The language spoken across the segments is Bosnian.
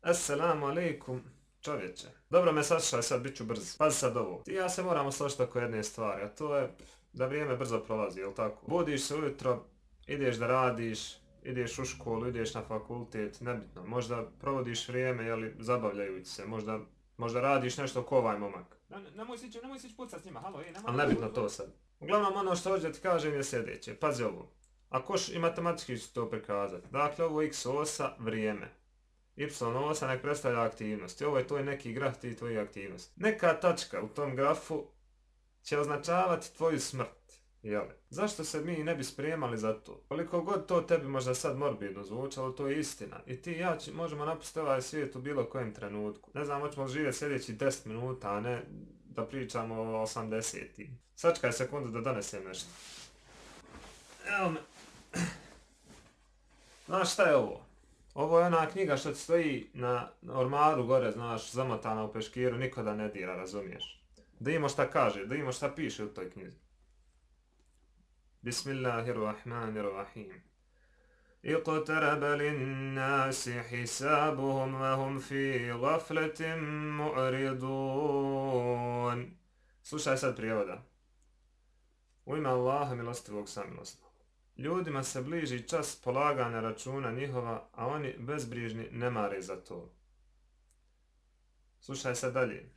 Assalamu alaikum, čovječe. Dobro me saslušaj, sad bit ću brz. Pazi sad ovo. Ti i ja se moramo složiti oko jedne stvari, a to je da vrijeme brzo prolazi, jel tako? Budiš se ujutro, ideš da radiš, ideš u školu, ideš na fakultet, nebitno. Možda provodiš vrijeme, jeli, zabavljajući se, možda radiš nešto ko ovaj momak. Nemoj si ići pucat s njima, halo, nemoj. Ali nebitno to sad. Uglavnom ono što hoću da ti kažem je sljedeće, pazi ovo. Ako i matematički ću to prikazati. Dakle, ovo x osa vrijeme. Y osa nek predstavlja aktivnosti. Ovo je tvoj neki graf, ti tvoji aktivnosti. Neka tačka u tom grafu će označavati tvoju smrt. Jel? Zašto se mi ne bi spremali za to? Koliko god to tebi možda sad morbidno zvučalo, to je istina. I ti i ja možemo napustiti ovaj svijet u bilo kojem trenutku. Ne znam, hoćemo živjeti sljedeći 10 minuta, a ne da pričamo o 80. Sačkaj sekundu da donesem nešto. Evo me. Znaš šta je ovo? Ovo je ona knjiga što ti stoji na ormaru gore, znaš, zamotana u peškiru, niko da ne dira, razumiješ? Da imamo šta kaže, da imamo šta piše u toj knjizi. Bismillahirrahmanirrahim. اقترب للناس حسابهم وهم في غفلة معرضون. Slušaj sad prijevoda. U ime Allaha milostivog samilosnog. Ljudima se bliži čas polaganja računa njihova, a oni bezbrižni ne mare za to. Slušaj sad dalje.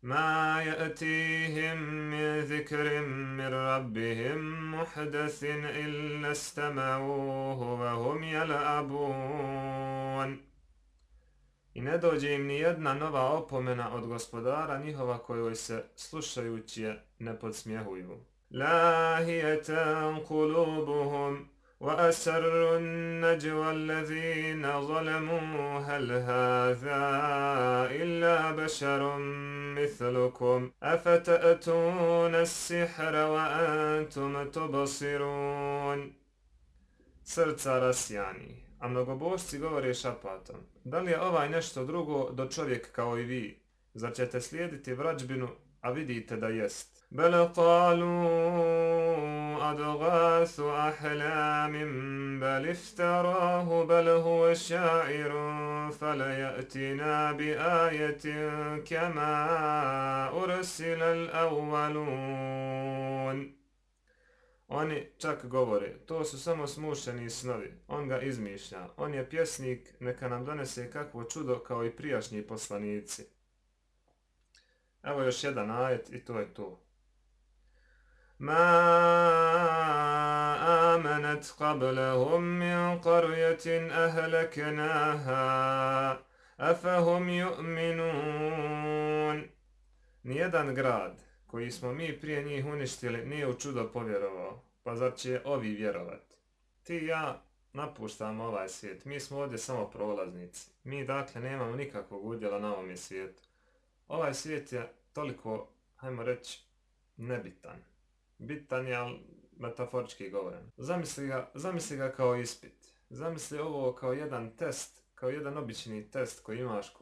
Ma ya'tihim min zikrim min rabbihim muhdathin illa istama'uhu wa hum yal'abun. I ne dođe im ni jedna nova opomena od gospodara njihova kojoj se slušajući je ne podsmjehuju. لاهية قلوبهم وأسروا النجوى الذين ظلموا هل هذا إلا بشر مثلكم أفتأتون السحر وأنتم تبصرون. Srca rasjani, a mnogobožci govore šapatom. Da li je ovaj nešto drugo do čovjek kao i vi? Zar ćete slijediti vrađbinu, a vidite da jest? بل قالوا أضغاث أحلام بل افتراه بل هو شاعر فليأتنا بآية كما أرسل الأولون. Oni čak govore, to su samo smušeni snovi, on ga izmišlja, on je pjesnik, neka nam donese kakvo čudo kao i prijašnji poslanici. Evo još jedan ajet i to je to. ما آمنت قبلهم من قرية أهلكناها أفهم يؤمنون. Nijedan grad koji smo mi prije njih uništili nije u čudo povjerovao, pa zar će ovi vjerovati? Ti i ja napuštamo ovaj svijet, mi smo ovdje samo prolaznici. Mi dakle nemamo nikakvog udjela na ovom svijetu. Ovaj svijet je toliko, hajmo reći, nebitan. Bitan je, ali metaforički govoren. Zamisli ga kao ispit. Zamisli ovo kao jedan test, kao jedan obični test koji imaš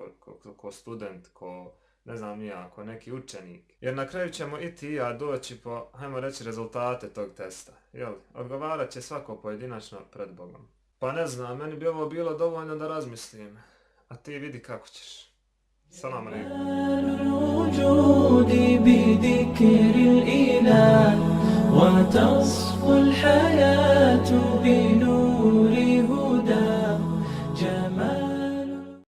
ko student, ko ne znam nija, ko neki učenik. Jer na kraju ćemo i ti i ja doći po, hajmo reći, rezultate tog testa. Jel? Odgovarat će svako pojedinačno pred Bogom. Pa ne znam, meni bi ovo bilo dovoljno da razmislim. A ti vidi kako ćeš. Salam alaikum. وتصفو الحياة بنور